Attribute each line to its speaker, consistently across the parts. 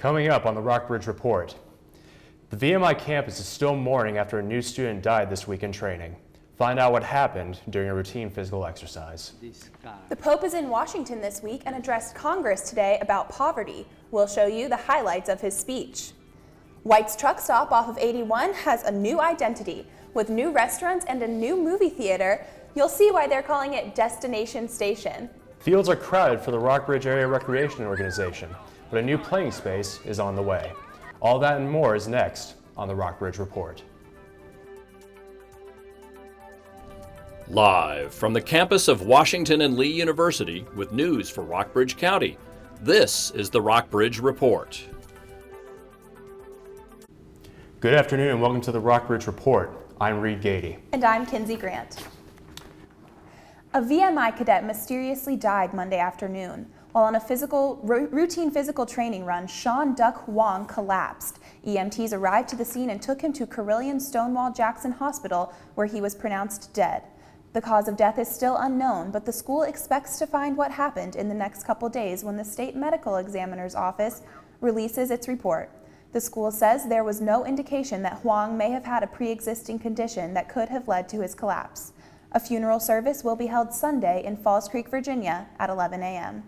Speaker 1: Coming up on the Rockbridge Report, the VMI campus is still mourning after a new student died this week in training. Find out what happened during a routine physical exercise.
Speaker 2: The Pope is in Washington this week and addressed Congress today about poverty. We'll show you the highlights of his speech. White's truck stop off of 81 has a new identity. With new restaurants and a new movie theater, you'll see why they're calling it Destination Station.
Speaker 1: Fields are crowded for the Rockbridge Area Recreation Organization, but a new playing space is on the way. All that and more is next on the Rockbridge Report.
Speaker 3: Live from the campus of Washington and Lee University with news for Rockbridge County, this is the Rockbridge Report.
Speaker 1: Good afternoon and welcome to the Rockbridge Report. I'm Reed Gady.
Speaker 2: And I'm Kinsey Grant. A VMI cadet mysteriously died Monday afternoon. While on a routine physical training run, Sean Duck Huang collapsed. EMTs arrived to the scene and took him to Carilion Stonewall Jackson Hospital, where he was pronounced dead. The cause of death is still unknown, but the school expects to find what happened in the next couple days when the state medical examiner's office releases its report. The school says there was no indication that Huang may have had a pre-existing condition that could have led to his collapse. A funeral service will be held Sunday in Falls Creek, Virginia at 11 a.m.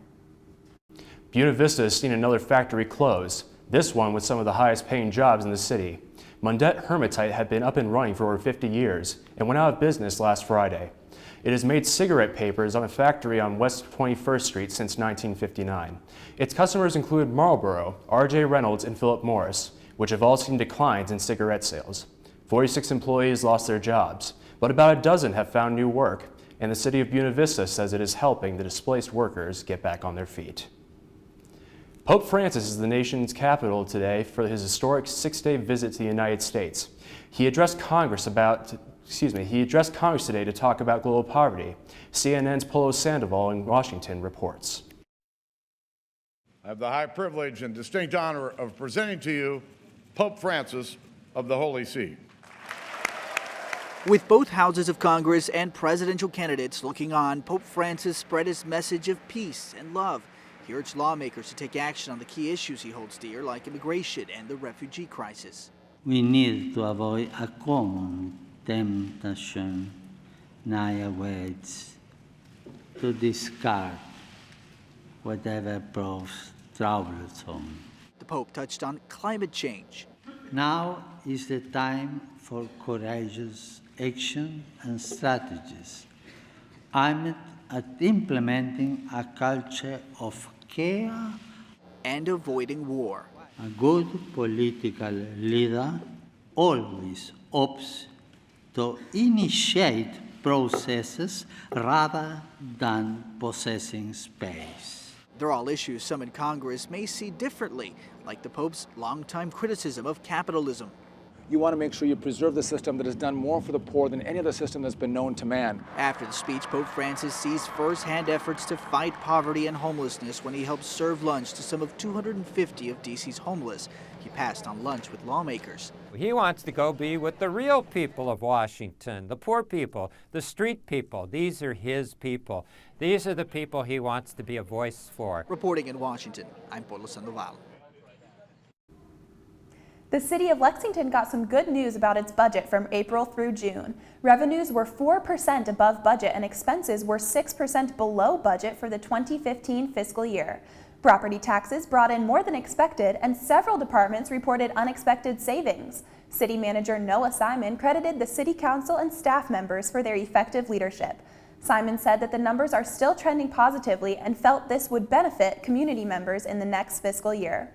Speaker 1: Buena Vista has seen another factory close, this one with some of the highest paying jobs in the city. Mundette Hermatite had been up and running for over 50 years and went out of business last Friday. It has made cigarette papers on a factory on West 21st Street since 1959. Its customers include Marlboro, R.J. Reynolds, and Philip Morris, which have all seen declines in cigarette sales. 46 employees lost their jobs, but about a dozen have found new work, and the city of Buena Vista says it is helping the displaced workers get back on their feet. Pope Francis is the nation's capital today for his historic 6-day visit to the United States. He addressed Congress today to talk about global poverty. CNN's Polo Sandoval in Washington reports.
Speaker 4: I have the high privilege and distinct honor of presenting to you Pope Francis of the Holy See.
Speaker 5: With both houses of Congress and presidential candidates looking on, Pope Francis spread his message of peace and love. He urged lawmakers to take action on the key issues he holds dear, like immigration and the refugee crisis.
Speaker 6: We need to avoid a common temptation nowadays to discard whatever proves troublesome.
Speaker 5: The Pope touched on climate change.
Speaker 6: Now is the time for courageous action and strategies aimed at implementing a culture of care
Speaker 5: and avoiding war.
Speaker 6: A good political leader always opts to initiate processes rather than possessing space.
Speaker 5: They're all issues some in Congress may see differently, like the Pope's longtime criticism of capitalism.
Speaker 7: You want to make sure you preserve the system that has done more for the poor than any other system that's been known to man.
Speaker 5: After the speech, Pope Francis sees first-hand efforts to fight poverty and homelessness when he helped serve lunch to some of 250 of D.C.'s homeless. He passed on lunch with lawmakers.
Speaker 8: He wants to go be with the real people of Washington, the poor people, the street people. These are his people. These are the people he wants to be a voice for.
Speaker 5: Reporting in Washington, I'm Polo Sandoval.
Speaker 2: The city of Lexington got some good news about its budget from April through June. Revenues were 4% above budget and expenses were 6% below budget for the 2015 fiscal year. Property taxes brought in more than expected and several departments reported unexpected savings. City Manager Noah Simon credited the City Council and staff members for their effective leadership. Simon said that the numbers are still trending positively and felt this would benefit community members in the next fiscal year.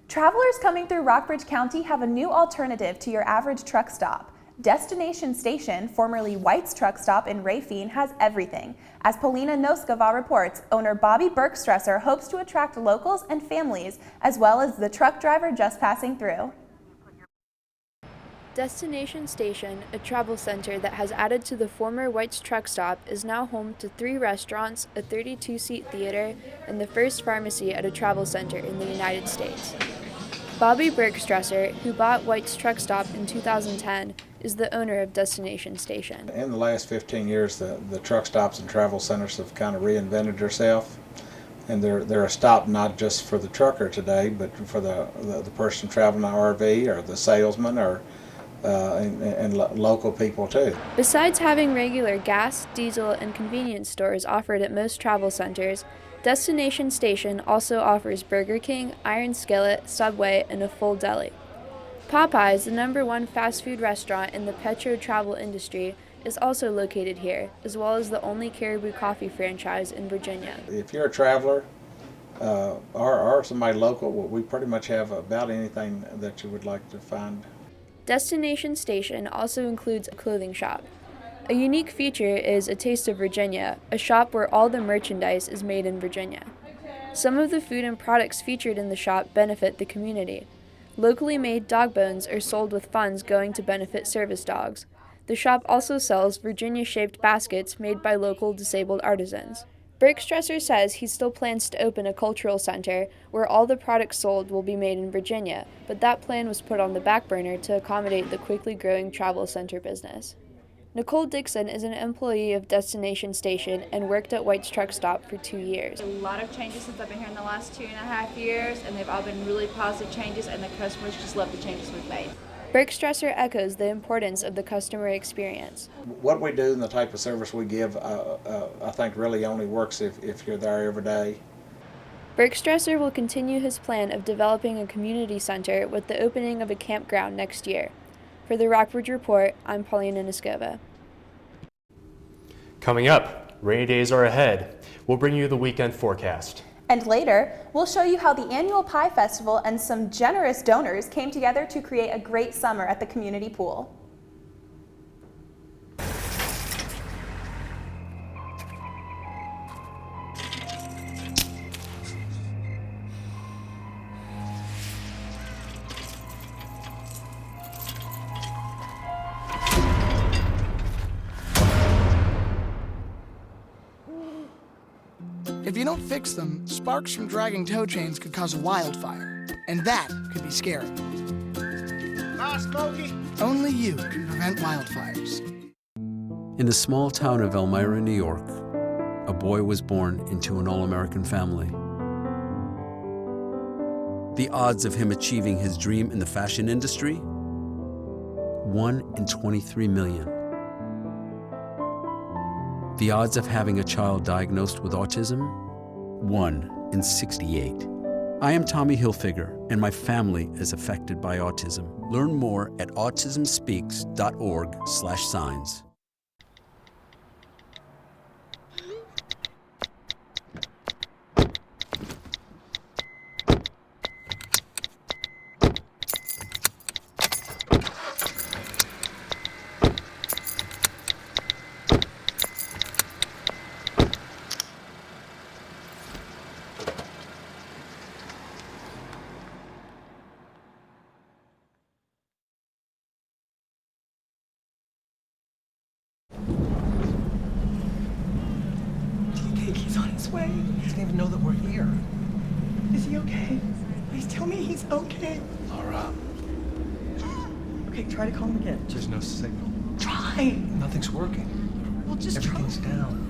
Speaker 2: Travelers coming through Rockbridge County have a new alternative to your average truck stop. Destination Station, formerly White's Truck Stop in Rafine, has everything. As Polina Noskova reports, owner Bobby Bergstresser hopes to attract locals and families, as well as the truck driver just passing through.
Speaker 9: Destination Station, a travel center that has added to the former White's Truck Stop, is now home to 3 restaurants, a 32-seat theater, and the first pharmacy at a travel center in the United States. Bobby Bergstresser, who bought White's Truck Stop in 2010, is the owner of Destination Station.
Speaker 10: In the last 15 years, the truck stops and travel centers have kind of reinvented themselves. and they're a stop not just for the trucker today, but for the person traveling an RV or the salesman or and local people too.
Speaker 9: Besides having regular gas, diesel, and convenience stores offered at most travel centers, Destination Station also offers Burger King, Iron Skillet, Subway, and a full deli. Popeyes, the #1 fast food restaurant in the petro travel industry, is also located here, as well as the only Caribou Coffee franchise in Virginia.
Speaker 10: If you're a traveler or somebody local, we pretty much have about anything that you would like to find.
Speaker 9: Destination Station also includes a clothing shop. A unique feature is A Taste of Virginia, a shop where all the merchandise is made in Virginia. Some of the food and products featured in the shop benefit the community. Locally made dog bones are sold with funds going to benefit service dogs. The shop also sells Virginia-shaped baskets made by local disabled artisans. Bergstresser says he still plans to open a cultural center where all the products sold will be made in Virginia, but that plan was put on the back burner to accommodate the quickly growing travel center business. Nicole Dixon is an employee of Destination Station and worked at White's Truck Stop for 2 years.
Speaker 11: A lot of changes since I've been here in the last 2.5 years, and they've all been really positive changes, and the customers just love the changes we've made.
Speaker 9: Bergstresser echoes the importance of the customer experience.
Speaker 10: What we do and the type of service we give, I think really only works if you're there every day.
Speaker 9: Bergstresser will continue his plan of developing a community center with the opening of a campground next year. For the Rockbridge Report, I'm Paulina Niskova.
Speaker 1: Coming up, rainy days are ahead. We'll bring you the weekend forecast.
Speaker 2: And later, we'll show you how the annual Pie Festival and some generous donors came together to create a great summer at the community pool.
Speaker 12: If you don't fix them, sparks from dragging tow chains could cause a wildfire, and that could be scary.
Speaker 13: Hi, Smokey.
Speaker 12: Only you can prevent wildfires.
Speaker 14: In the small town of Elmira, New York, a boy was born into an all-American family. The odds of him achieving his dream in the fashion industry? 1 in 23 million. The odds of having a child diagnosed with autism? 1 in 68. I am Tommy Hilfiger, and my family is affected by autism. Learn more at autismspeaks.org/signs.
Speaker 15: He's on his way. He doesn't even know that we're here. Is he okay? Please tell me he's okay.
Speaker 13: Laura.
Speaker 15: Okay, try to call him again.
Speaker 13: There's no signal.
Speaker 15: Try.
Speaker 13: Nothing's working.
Speaker 15: Well, just
Speaker 13: Everything's down.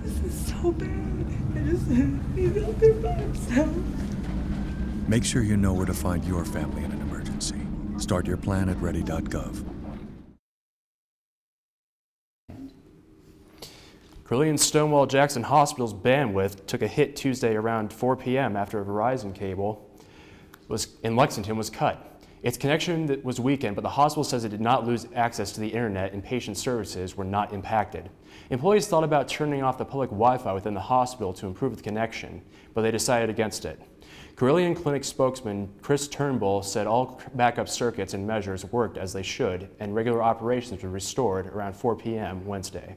Speaker 15: This is so bad. He's out there by himself.
Speaker 16: Make sure you know where to find your family in an emergency. Start your plan at ready.gov.
Speaker 1: Brilliant Stonewall Jackson Hospital's bandwidth took a hit Tuesday around 4 p.m. after a Verizon cable in Lexington was cut. Its connection was weakened, but the hospital says it did not lose access to the internet and patient services were not impacted. Employees thought about turning off the public Wi-Fi within the hospital to improve the connection, but they decided against it. Carilion Clinic spokesman Chris Turnbull said all backup circuits and measures worked as they should, and regular operations were restored around 4 p.m. Wednesday.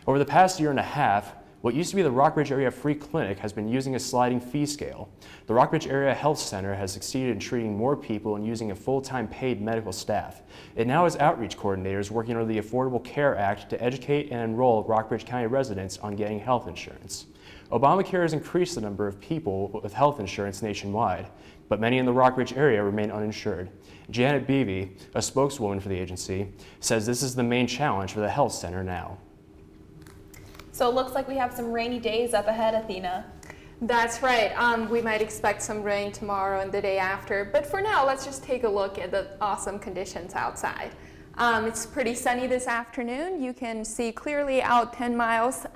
Speaker 1: Over the past year and a half, what used to be the Rockbridge Area Free Clinic has been using a sliding fee scale. The Rockbridge Area Health Center has succeeded in treating more people and using a full-time paid medical staff. It now has outreach coordinators working under the Affordable Care Act to educate and enroll Rockbridge County residents on getting health insurance. Obamacare has increased the number of people with health insurance nationwide, but many in the Rockbridge area remain uninsured. Janet Beebe, a spokeswoman for the agency, says this is the main challenge for the health center now.
Speaker 2: So it looks like we have some rainy days up ahead, Athena.
Speaker 17: That's right. We might expect some rain tomorrow and the day after. But for now, let's just take a look at the awesome conditions outside. It's pretty sunny this afternoon. You can see clearly out 10 miles.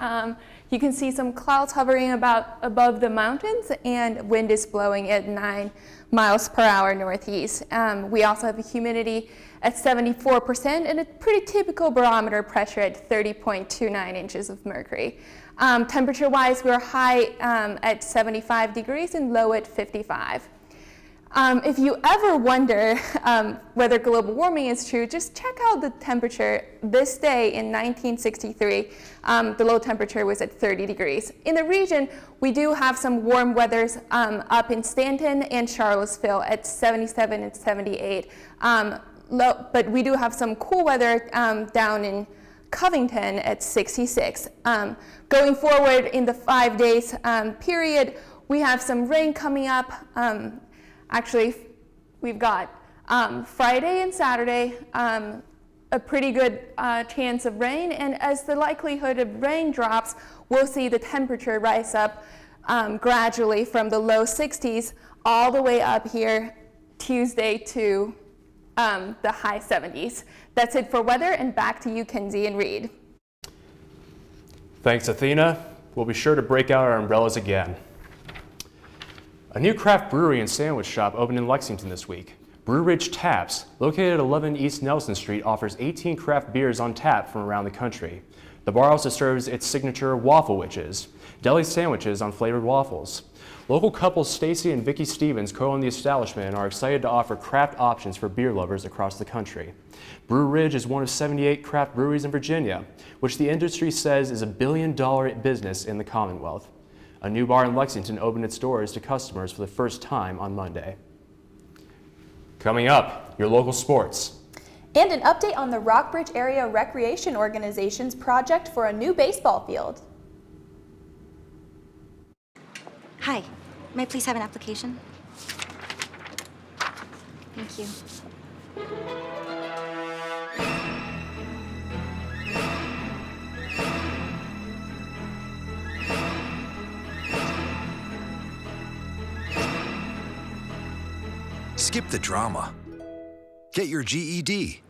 Speaker 17: You can see some clouds hovering about above the mountains, and wind is blowing at 9 miles per hour northeast. We also have a humidity at 74% and a pretty typical barometer pressure at 30.29 inches of mercury. Temperature-wise, we're high at 75 degrees and low at 55. If you ever wonder whether global warming is true, just check out the temperature this day in 1963. The low temperature was at 30 degrees. In the region, we do have some warm weathers up in Stanton and Charlottesville at 77 and 78. But we do have some cool weather down in Covington at 66. Going forward in the 5 days period, we have some rain coming up. Actually, we've got Friday and Saturday, a pretty good chance of rain, and as the likelihood of rain drops, we'll see the temperature rise up gradually from the low 60s all the way up here Tuesday to the high 70s. That's it for weather, and back to you, Kenzie and Reed.
Speaker 1: Thanks, Athena. We'll be sure to break out our umbrellas again. A new craft brewery and sandwich shop opened in Lexington this week. Brew Ridge Taps, located at 11 East Nelson Street, offers 18 craft beers on tap from around the country. The bar also serves its signature Waffle Witches, deli sandwiches on flavored waffles. Local couples Stacy and Vicki Stevens co-own the establishment and are excited to offer craft options for beer lovers across the country. Brew Ridge is one of 78 craft breweries in Virginia, which the industry says is $1 billion business in the Commonwealth. A new bar in Lexington opened its doors to customers for the first time on Monday. Coming up, your local sports.
Speaker 2: And an update on the Rockbridge Area Recreation Organization's project for a new baseball field.
Speaker 18: Hi, may I please have an application? Thank you.
Speaker 19: Skip the drama. Get your GED.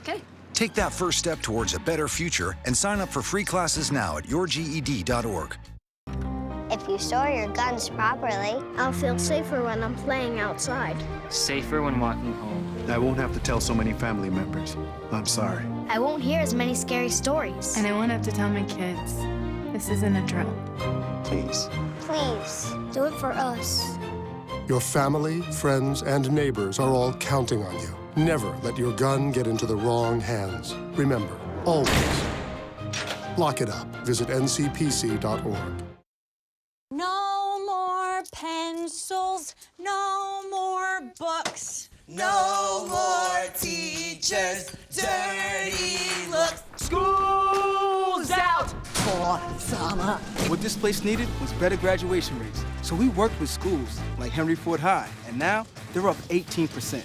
Speaker 18: Okay.
Speaker 19: Take that first step towards a better future and sign up for free classes now at yourged.org.
Speaker 20: If you store your guns properly, I'll feel safer when I'm playing outside.
Speaker 21: Safer when walking home.
Speaker 22: I won't have to tell so many family members. I'm sorry.
Speaker 20: I won't hear as many scary stories.
Speaker 23: And I won't have to tell my kids. This isn't a drill.
Speaker 22: Please.
Speaker 20: Please, do it for us.
Speaker 24: Your family, friends, and neighbors are all counting on you. Never let your gun get into the wrong hands. Remember, always, lock it up. Visit ncpc.org.
Speaker 25: No more pencils, no more books,
Speaker 26: no more teachers, dirty looks. School's out for summer.
Speaker 27: What this place needed was better graduation rates. So we worked with schools like Henry Ford High, and now they're up 18%.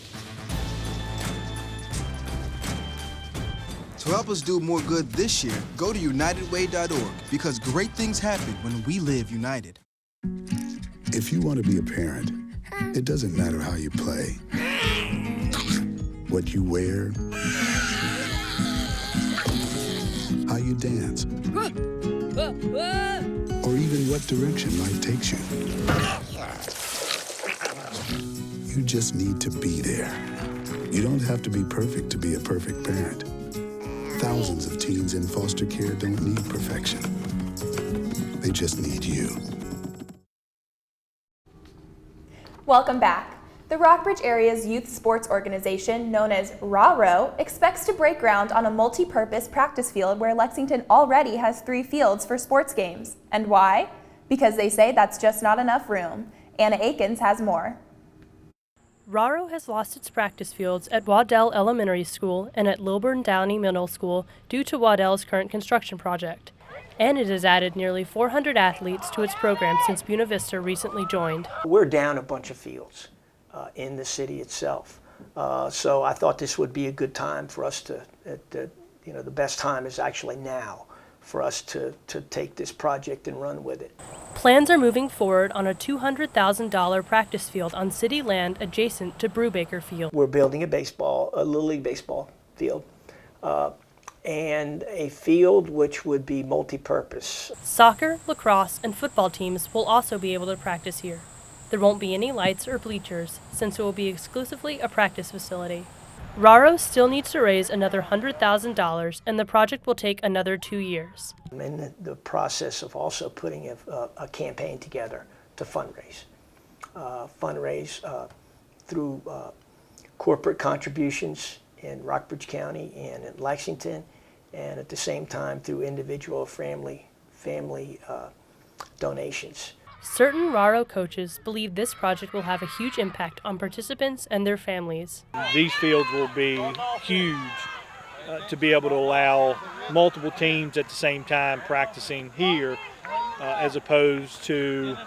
Speaker 28: To help us do more good this year, go to unitedway.org, because great things happen when we live united.
Speaker 29: If you want to be a parent, it doesn't matter how you play, what you wear, how you dance, or even what direction life takes you. You just need to be there. You don't have to be perfect to be a perfect parent. Thousands of teens in foster care don't need perfection. They just need you.
Speaker 2: Welcome back. The Rockbridge Area's youth sports organization, known as RARO, expects to break ground on a multi-purpose practice field where Lexington already has 3 fields for sports games. And why? Because they say that's just not enough room. Anna Akins has more.
Speaker 30: RARO has lost its practice fields at Waddell Elementary School and at Lilburn Downey Middle School due to Waddell's current construction project. And it has added nearly 400 athletes to its program since Buena Vista recently joined.
Speaker 31: We're down a bunch of fields in the city itself. So I thought this would be a good time for us to, the best time is actually now for us to take this project and run with it.
Speaker 30: Plans are moving forward on a $200,000 practice field on city land adjacent to Brubaker Field.
Speaker 31: We're building a Little League baseball field, and a field which would be multi-purpose.
Speaker 30: Soccer, lacrosse, and football teams will also be able to practice here. There won't be any lights or bleachers, since it will be exclusively a practice facility. Raro still needs to raise another $100,000, and the project will take another 2 years.
Speaker 31: I'm in the process of also putting a campaign together to fundraise. Through corporate contributions in Rockbridge County and in Lexington, and at the same time through individual family donations.
Speaker 30: Certain Raro coaches believe this project will have a huge impact on participants and their families.
Speaker 3: These fields will be huge to be able to allow multiple teams at the same time practicing here, as opposed to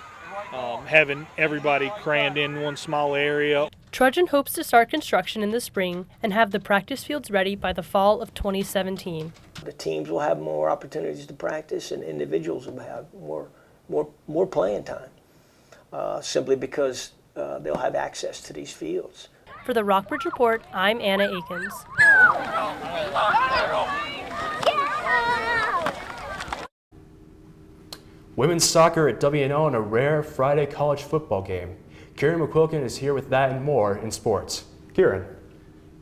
Speaker 3: having everybody crammed in one small area.
Speaker 30: Trudgeon hopes to start construction in the spring and have the practice fields ready by the fall of 2017.
Speaker 31: The teams will have more opportunities to practice, and individuals will have more playing time, simply because they'll have access to these fields.
Speaker 30: For the Rockbridge Report, I'm Anna Akins.
Speaker 1: Women's soccer at WNO in a rare Friday college football game. Kieran McQuilkin is here with that and more in sports. Kieran.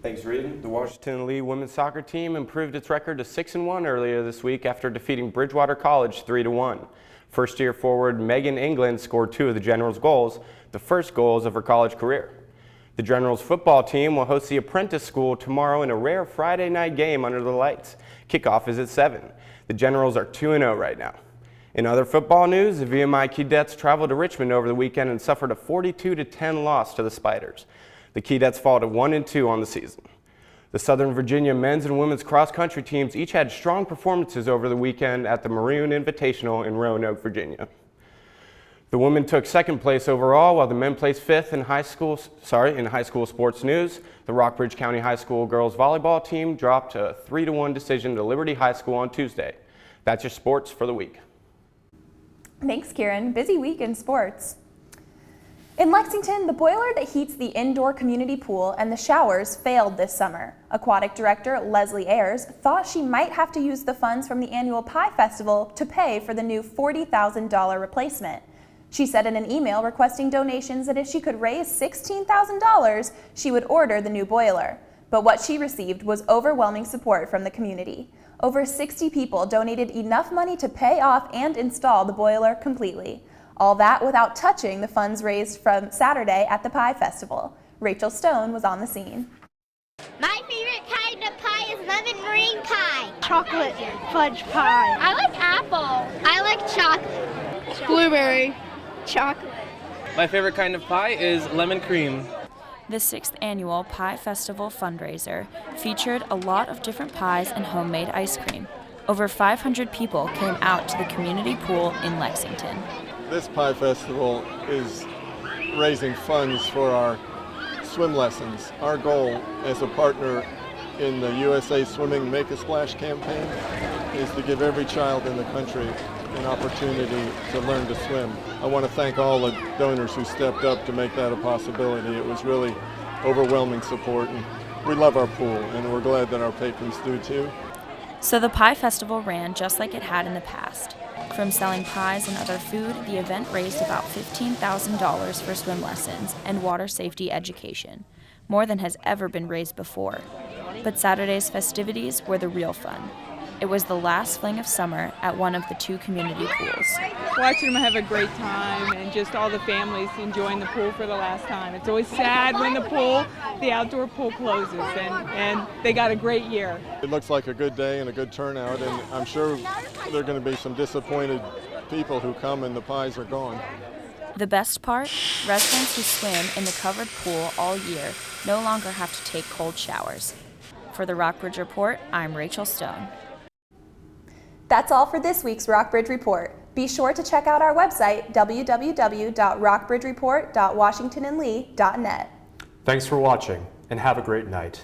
Speaker 4: Thanks, Reed. The Washington Lee women's soccer team improved its record to 6-1 earlier this week after defeating Bridgewater College 3-1. First-year forward Megan England scored 2 of the Generals' goals, the first goals of her college career. The Generals football team will host the Apprentice School tomorrow in a rare Friday night game under the lights. Kickoff is at 7. The Generals are 2-0 right now. In other football news, the VMI Keydets traveled to Richmond over the weekend and suffered a 42-10 loss to the Spiders. The Keydets fall to 1-2 on the season. The Southern Virginia men's and women's cross-country teams each had strong performances over the weekend at the Maroon Invitational in Roanoke, Virginia. The women took second place overall, while the men placed fifth in high school sports news. The Rockbridge County High School girls volleyball team dropped a 3-1 decision to Liberty High School on Tuesday. That's your sports for the week.
Speaker 2: Thanks, Kieran. Busy week in sports. In Lexington, the boiler that heats the indoor community pool and the showers failed this summer. Aquatic Director Leslie Ayers thought she might have to use the funds from the annual Pie Festival to pay for the new $40,000 replacement. She said in an email requesting donations that if she could raise $16,000, she would order the new boiler. But what she received was overwhelming support from the community. Over 60 people donated enough money to pay off and install the boiler completely. All that without touching the funds raised from Saturday at the Pie Festival. Rachel Stone was on the scene.
Speaker 20: My favorite kind of pie is lemon meringue pie.
Speaker 5: Chocolate fudge pie.
Speaker 20: I like apple. I like chocolate.
Speaker 5: Blueberry. Chocolate.
Speaker 6: My favorite kind of pie is lemon cream.
Speaker 7: The 6th annual Pie Festival fundraiser featured a lot of different pies and homemade ice cream. Over 500 people came out to the community pool in Lexington.
Speaker 8: This Pie Festival is raising funds for our swim lessons. Our goal as a partner in the USA Swimming Make a Splash campaign is to give every child in the country an opportunity to learn to swim. I want to thank all the donors who stepped up to make that a possibility. It was really overwhelming support, and we love our pool, and we're glad that our patrons do too.
Speaker 7: So the Pie Festival ran just like it had in the past. From selling pies and other food, the event raised about $15,000 for swim lessons and water safety education, more than has ever been raised before. But Saturday's festivities were the real fun. It was the last fling of summer at one of the 2 community pools.
Speaker 9: Watching them have a great time and just all the families enjoying the pool for the last time. It's always sad when the outdoor pool closes, and they got a great year.
Speaker 8: It looks like a good day and a good turnout, and I'm sure there are going to be some disappointed people who come and the pies are gone.
Speaker 7: The best part? Residents who swim in the covered pool all year no longer have to take cold showers. For the Rockbridge Report, I'm Rachel Stone.
Speaker 2: That's all for this week's Rockbridge Report. Be sure to check out our website, www.rockbridgereport.washingtonandlee.net.
Speaker 1: Thanks for watching, and have a great night.